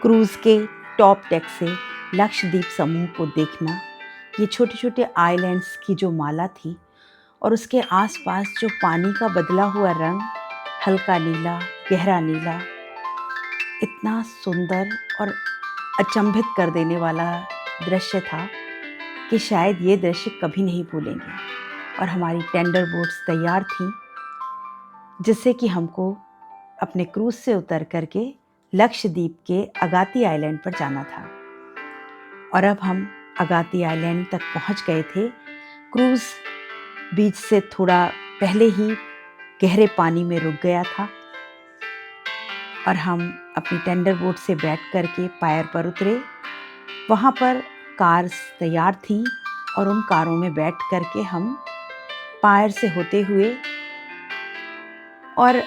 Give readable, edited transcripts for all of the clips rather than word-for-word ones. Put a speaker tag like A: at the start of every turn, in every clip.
A: Cruise के top deck से लक्षद्वीप समूह को देखना, ये छोटे छोटे आइलैंड्स की जो माला थी और उसके आसपास जो पानी का बदला हुआ रंग, हल्का नीला, गहरा नीला, इतना सुंदर और अचंभित कर देने वाला दृश्य था कि शायद ये दृश्य कभी नहीं भूलेंगे। और हमारी टेंडर बोट्स तैयार थीं, जिससे कि हमको अपने क्रूज़ से उतर करके लक्षद्वीप के अगाती आइलैंड पर जाना था। और अब हम अगाती आइलैंड तक पहुंच गए थे। क्रूज़ बीच से थोड़ा पहले ही गहरे पानी में रुक गया था और हम अपनी टेंडर बोट से बैठ करके पायर पर उतरे। वहाँ पर कार्स तैयार थी और उन कारों में बैठ करके हम पायर से होते हुए और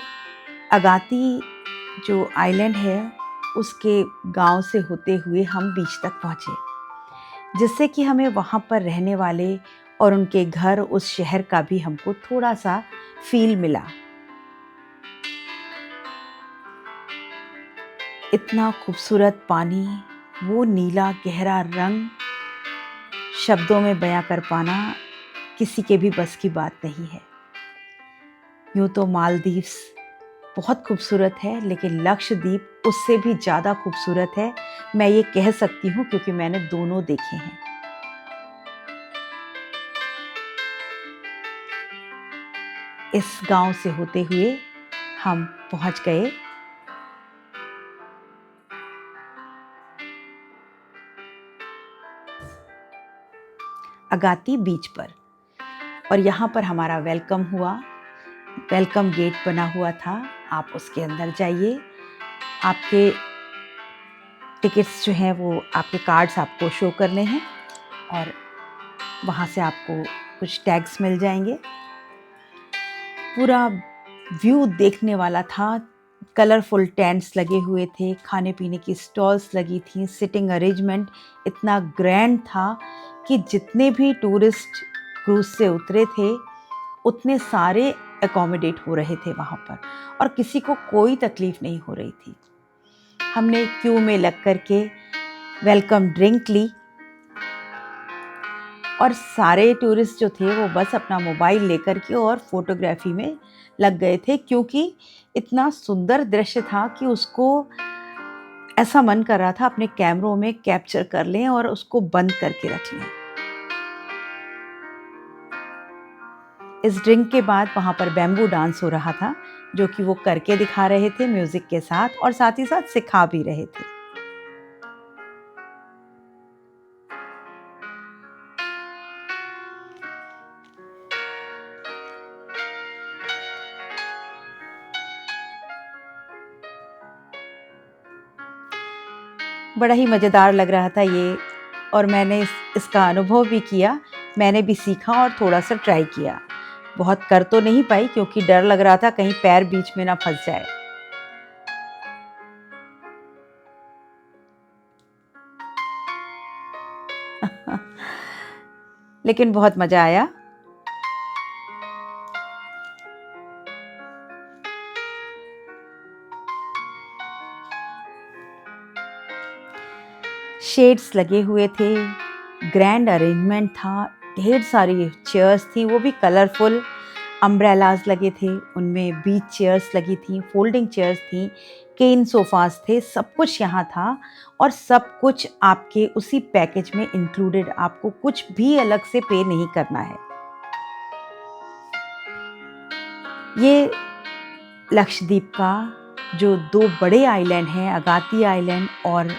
A: अगाती जो आइलैंड है उसके गांव से होते हुए हम बीच तक पहुँचे, जिससे कि हमें वहाँ पर रहने वाले और उनके घर, उस शहर का भी हमको थोड़ा सा फील मिला। इतना खूबसूरत पानी, वो नीला गहरा रंग, शब्दों में बयां कर पाना किसी के भी बस की बात नहीं है। यूँ तो मालदीव्स बहुत खूबसूरत है, लेकिन लक्षद्वीप उससे भी ज़्यादा खूबसूरत है। मैं ये कह सकती हूँ क्योंकि मैंने दोनों देखे हैं। इस गांव से होते हुए हम पहुंच गए अगाती बीच पर और यहाँ पर हमारा वेलकम हुआ। वेलकम गेट बना हुआ था, आप उसके अंदर जाइए। आपके टिकट्स जो हैं वो आपके कार्ड्स आपको शो करने हैं और वहाँ से आपको कुछ टैग्स मिल जाएंगे। पूरा व्यू देखने वाला था। कलरफुल टेंट्स लगे हुए थे, खाने पीने की स्टॉल्स लगी थी, सिटिंग अरेंजमेंट इतना ग्रैंड था कि जितने भी टूरिस्ट क्रूज से उतरे थे उतने सारे एकोमोडेट हो रहे थे वहाँ पर और किसी को कोई तकलीफ नहीं हो रही थी। हमने क्यू में लग करके वेलकम ड्रिंक ली और सारे टूरिस्ट जो थे वो बस अपना मोबाइल लेकर के और फोटोग्राफी में लग गए थे, क्योंकि इतना सुंदर दृश्य था कि उसको ऐसा मन कर रहा था अपने कैमरों में कैप्चर कर लें और उसको बंद करके रख लें। इस ड्रिंक के बाद वहाँ पर बैम्बू डांस हो रहा था, जो कि वो करके दिखा रहे थे म्यूजिक के साथ और साथ ही साथ सिखा भी रहे थे। बड़ा ही मज़ेदार लग रहा था ये और मैंने इसका अनुभव भी किया। मैंने भी सीखा और थोड़ा सा ट्राई किया। बहुत कर तो नहीं पाई क्योंकि डर लग रहा था कहीं पैर बीच में ना फंस जाए। लेकिन बहुत मज़ा आया। शेड्स लगे हुए थे, ग्रैंड अरेंजमेंट था, ढेर सारी चेयर्स थी, वो भी कलरफुल। अम्ब्रेलाज लगे थे, उनमें बीच चेयर्स लगी थी, फोल्डिंग चेयर्स थी, केन सोफास थे, सब कुछ यहाँ था और सब कुछ आपके उसी पैकेज में इंक्लूडेड। आपको कुछ भी अलग से पे नहीं करना है। ये लक्षद्वीप का जो दो बड़े आइलैंड हैं, अगाती आइलैंड और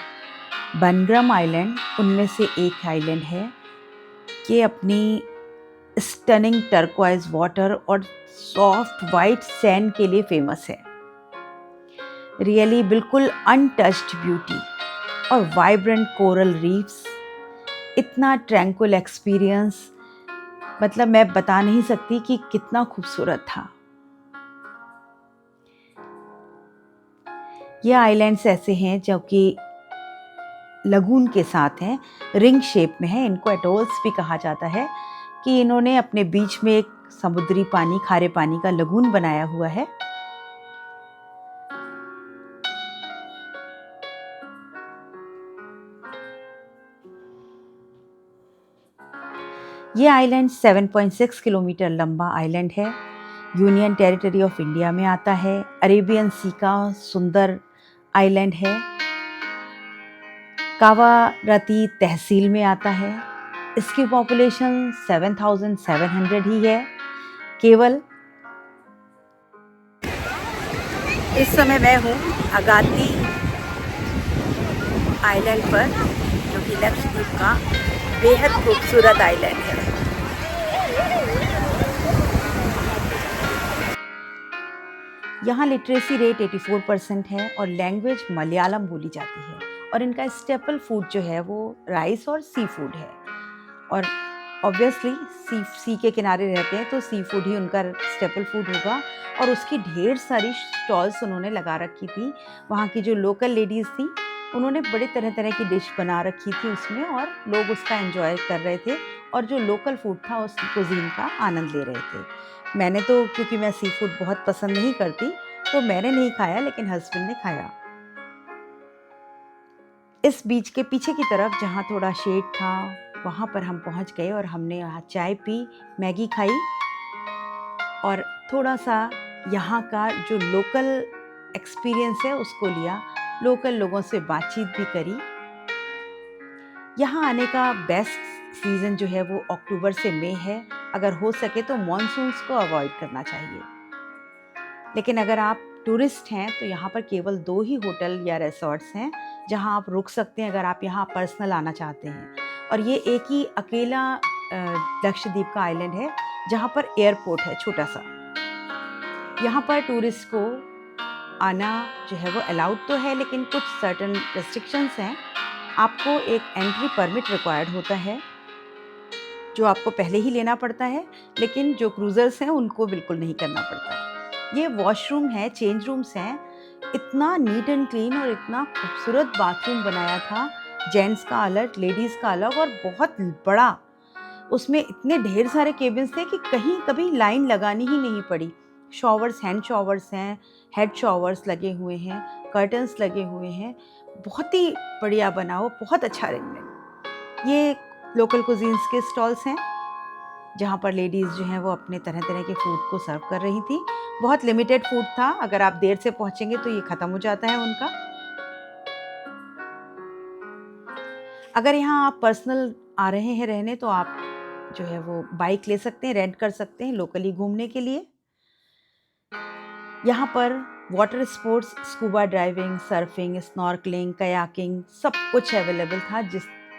A: बनगरम आइलैंड, उनमें से एक आइलैंड है कि अपनी स्टनिंग टर्कोइज वाटर और सॉफ्ट वाइट सैंड के लिए फेमस है। रियली बिल्कुल अनटच्ड ब्यूटी और वाइब्रेंट कोरल रीफ्स, इतना ट्रैंक्विल एक्सपीरियंस, मतलब मैं बता नहीं सकती कि कितना खूबसूरत था। ये आइलैंड्स ऐसे हैं जो कि लगून के साथ हैं, रिंग शेप में है। इनको एटोल्स भी कहा जाता है कि इन्होंने अपने बीच में एक समुद्री पानी, खारे पानी का लगून बनाया हुआ है। ये आइलैंड 7.6 किलोमीटर लंबा आइलैंड है। यूनियन टेरिटरी ऑफ इंडिया में आता है। अरेबियन सी का सुंदर आइलैंड है। कावारती तहसील में आता है। इसकी पॉपुलेशन 7,700 ही है केवल। इस समय मैं हूँ अगाती आइलैंड पर, जो कि लक्षद्वीप का बेहद खूबसूरत आइलैंड है। यहाँ लिटरेसी रेट 84% है और लैंग्वेज मलयालम बोली जाती है। और इनका स्टेपल फूड जो है वो राइस और सी फूड है। और ऑब्वियसली सी के किनारे रहते हैं तो सी फूड ही उनका स्टेपल फूड होगा। और उसकी ढेर सारी स्टॉल्स उन्होंने लगा रखी थी। वहाँ की जो लोकल लेडीज़ थी उन्होंने बड़े तरह तरह की डिश बना रखी थी उसमें, और लोग उसका एंजॉय कर रहे थे और जो लोकल फूड था उस कुजीन का आनंद ले रहे थे। मैंने तो, क्योंकि मैं सी फूड बहुत पसंद नहीं करती, तो मैंने नहीं खाया, लेकिन हस्बैंड ने खाया। इस बीच के पीछे की तरफ जहाँ थोड़ा शेड था वहाँ पर हम पहुँच गए और हमने यहाँ चाय पी, मैगी खाई और थोड़ा सा यहाँ का जो लोकल एक्सपीरियंस है उसको लिया। लोकल लोगों से बातचीत भी करी। यहाँ आने का बेस्ट सीज़न जो है वो अक्टूबर से मई है। अगर हो सके तो मॉनसून्स को अवॉइड करना चाहिए। लेकिन अगर आप टूरिस्ट हैं तो यहाँ पर केवल 2 ही होटल या रिसॉर्ट्स हैं जहाँ आप रुक सकते हैं अगर आप यहाँ पर्सनल आना चाहते हैं। और ये एक ही अकेला लक्षद्वीप का आइलैंड है जहाँ पर एयरपोर्ट है छोटा सा। यहाँ पर टूरिस्ट को आना जो है वो अलाउड तो है, लेकिन कुछ सर्टन रेस्ट्रिक्शंस हैं। आपको एक एंट्री परमिट रिक्वायर्ड होता है जो आपको पहले ही लेना पड़ता है, लेकिन जो क्रूज़र्स हैं उनको बिल्कुल नहीं करना पड़ता है। ये वॉशरूम है, चेंज रूम्स हैं। इतना नीट एंड क्लीन और इतना खूबसूरत बाथरूम बनाया था, जेंट्स का अलग, लेडीज़ का अलग और बहुत बड़ा। उसमें इतने ढेर सारे केबिन्स थे कि कहीं कभी लाइन लगानी ही नहीं पड़ी। शॉवर्स, हैंड शॉवर्स हैं, हेड शॉवर्स लगे हुए हैं, कर्टन्स लगे हुए हैं। बहुत ही बढ़िया बना हो, बहुत अच्छा अरेंजमेंट। ये लोकल कुजीन्स के स्टॉल्स हैं जहाँ पर लेडीज़ जो हैं वो अपने तरह तरह के फूड को सर्व कर रही थी। बहुत लिमिटेड फूड था, अगर आप देर से पहुँचेंगे तो ये ख़त्म हो जाता है उनका। अगर यहाँ आप पर्सनल आ रहे हैं रहने तो आप जो है वो बाइक ले सकते हैं, रेंट कर सकते हैं लोकली घूमने के लिए। यहाँ पर water sports, scuba driving, surfing, snorkelling, kayaking सब कुछ अवेलेबल था।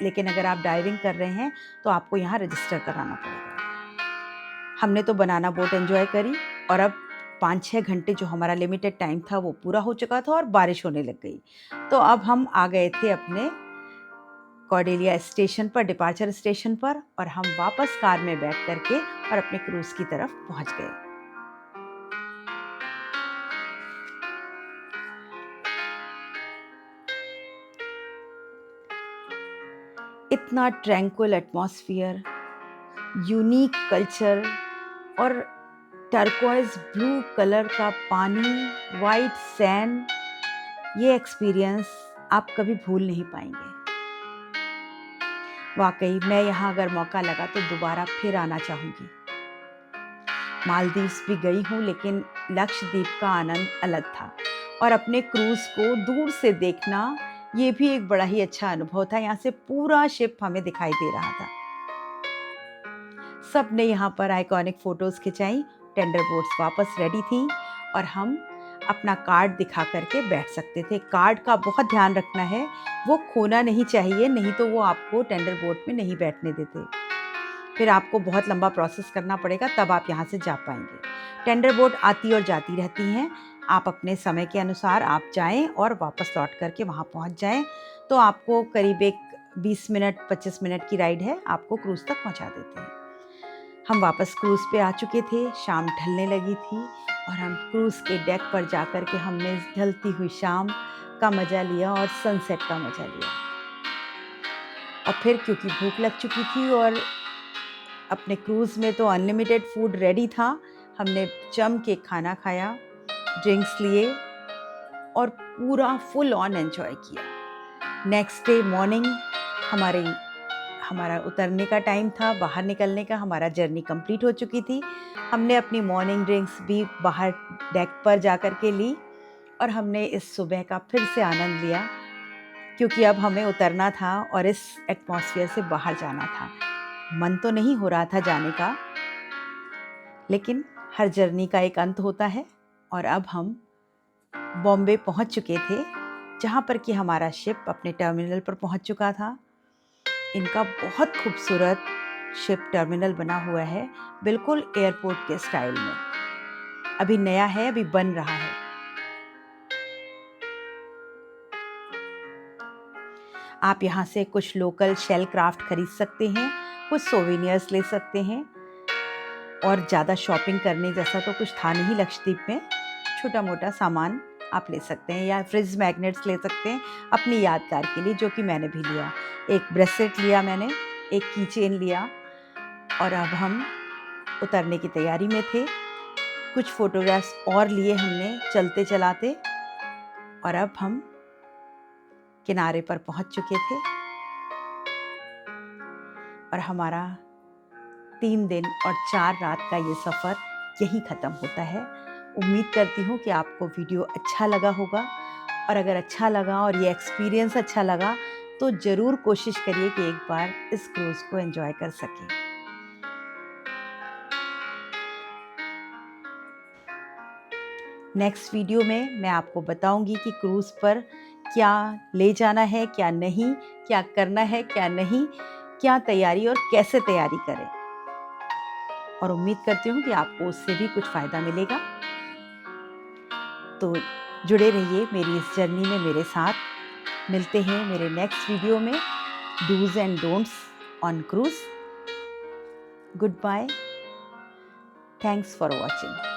A: लेकिन अगर आप डाइविंग कर रहे हैं तो आपको यहाँ रजिस्टर कराना पड़ेगा। हमने तो बनाना बोट एंजॉय करी और अब 5-6 घंटे जो हमारा लिमिटेड टाइम था वो पूरा हो चुका था और बारिश होने लग गई। तो अब हम आ गए थे अपने कॉर्डेलिया स्टेशन पर, डिपार्चर स्टेशन पर, और हम वापस कार में बैठ करके और अपने क्रूज़ की तरफ पहुंच गए। इतना ट्रैंक्विल एटमॉस्फियर, यूनिक कल्चर और टर्कोइज ब्लू कलर का पानी, वाइट सैंड, ये एक्सपीरियंस आप कभी भूल नहीं पाएंगे। वाकई मैं यहाँ अगर मौका लगा तो दोबारा फिर आना चाहूँगी। मालदीव्स भी गई हूँ, लेकिन लक्षद्वीप का आनंद अलग था और अपने क्रूज़ को दूर से देखना ये भी एक बड़ा ही अच्छा अनुभव था। यहाँ से पूरा शिप हमें दिखाई दे रहा था। सब ने यहाँ पर आइकॉनिक फ़ोटोज़ खिंचाई। टेंडर बोट्स वापस रेडी थी और हम अपना कार्ड दिखा करके बैठ सकते थे। कार्ड का बहुत ध्यान रखना है, वो खोना नहीं चाहिए, नहीं तो वो आपको टेंडर बोट में नहीं बैठने देते। फिर आपको बहुत लंबा प्रोसेस करना पड़ेगा, तब आप यहाँ से जा पाएंगे। टेंडर बोट आती और जाती रहती हैं। आप अपने समय के अनुसार आप जाएं और वापस लौट करके वहाँ पहुँच जाएं। तो आपको करीब एक 20 मिनट 25 मिनट की राइड है, आपको क्रूज़ तक पहुँचा देते हैं। हम वापस क्रूज़ पे आ चुके थे, शाम ढलने लगी थी और हम क्रूज़ के डेक पर जा कर के हमने ढलती हुई शाम का मज़ा लिया और सनसेट का मज़ा लिया। और फिर क्योंकि भूख लग चुकी थी और अपने क्रूज़ में तो अनलिमिटेड फूड रेडी था, हमने जम के खाना खाया, ड्रिंक्स लिए और पूरा फुल ऑन एंजॉय किया। नेक्स्ट डे मॉर्निंग हमारा उतरने का टाइम था, बाहर निकलने का। हमारा जर्नी कंप्लीट हो चुकी थी। हमने अपनी मॉर्निंग ड्रिंक्स भी बाहर डेक पर जा कर के ली और हमने इस सुबह का फिर से आनंद लिया, क्योंकि अब हमें उतरना था और इस एटमॉस्फेयर से बाहर जाना था। मन तो नहीं हो रहा था जाने का, लेकिन हर जर्नी का एक अंत होता है। और अब हम बॉम्बे पहुंच चुके थे, जहां पर कि हमारा शिप अपने टर्मिनल पर पहुंच चुका था। इनका बहुत खूबसूरत शिप टर्मिनल बना हुआ है, बिल्कुल एयरपोर्ट के स्टाइल में। अभी नया है, अभी बन रहा है। आप यहाँ से कुछ लोकल शेल क्राफ्ट खरीद सकते हैं, कुछ सोवेनियर्स ले सकते हैं, और ज़्यादा शॉपिंग करने जैसा तो कुछ था नहीं लक्षद्वीप में। छोटा मोटा सामान आप ले सकते हैं, या फ्रिज मैग्नेट्स ले सकते हैं अपनी यादगार के लिए, जो कि मैंने भी लिया। एक ब्रेसलेट लिया मैंने, एक की चेन लिया, और अब हम उतरने की तैयारी में थे। कुछ फोटोग्राफ्स और लिए हमने चलते चलाते, और अब हम किनारे पर पहुंच चुके थे। और हमारा 3 दिन और 4 रात का ये सफ़र यहीं ख़त्म होता है। उम्मीद करती हूँ कि आपको वीडियो अच्छा लगा होगा, और अगर अच्छा लगा और ये एक्सपीरियंस अच्छा लगा तो ज़रूर कोशिश करिए कि एक बार इस क्रूज़ को एंजॉय कर सकें। नेक्स्ट वीडियो में मैं आपको बताऊंगी कि क्रूज़ पर क्या ले जाना है, क्या नहीं, क्या करना है, क्या नहीं, क्या तैयारी और कैसे तैयारी करें। और उम्मीद करती हूँ कि आपको उससे भी कुछ फ़ायदा मिलेगा। तो जुड़े रहिए मेरी इस जर्नी में मेरे साथ। मिलते हैं मेरे नेक्स्ट वीडियो में, dos and don'ts on cruise. Goodbye. Thanks for watching.